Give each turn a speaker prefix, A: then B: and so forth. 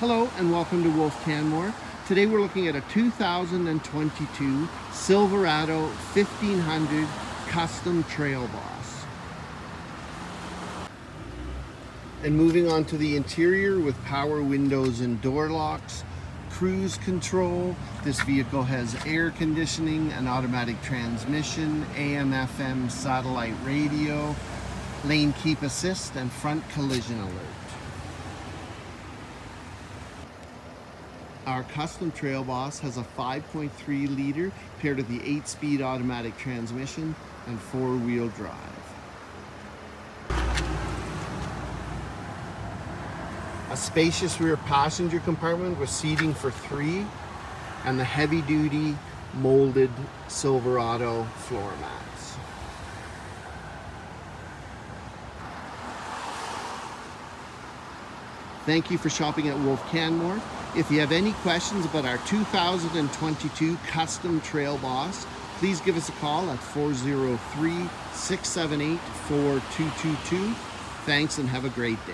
A: Hello and welcome to Wolfe Canmore. Today we're looking at a 2022 Silverado 1500 Custom Trailboss. And moving on to the interior with power windows and door locks, cruise control. This vehicle has air conditioning, an automatic transmission, AM/FM satellite radio, lane keep assist, and front collision alert. Our custom Trailboss has a 5.3 liter paired with the 8-speed automatic transmission and 4-wheel drive. A spacious rear passenger compartment with seating for 3 and the heavy-duty molded Silverado floor mats. Thank you for shopping at Wolfe Canmore. If you have any questions about our 2022 Custom Trailboss, please give us a call at 403-678-4222. Thanks and have a great day.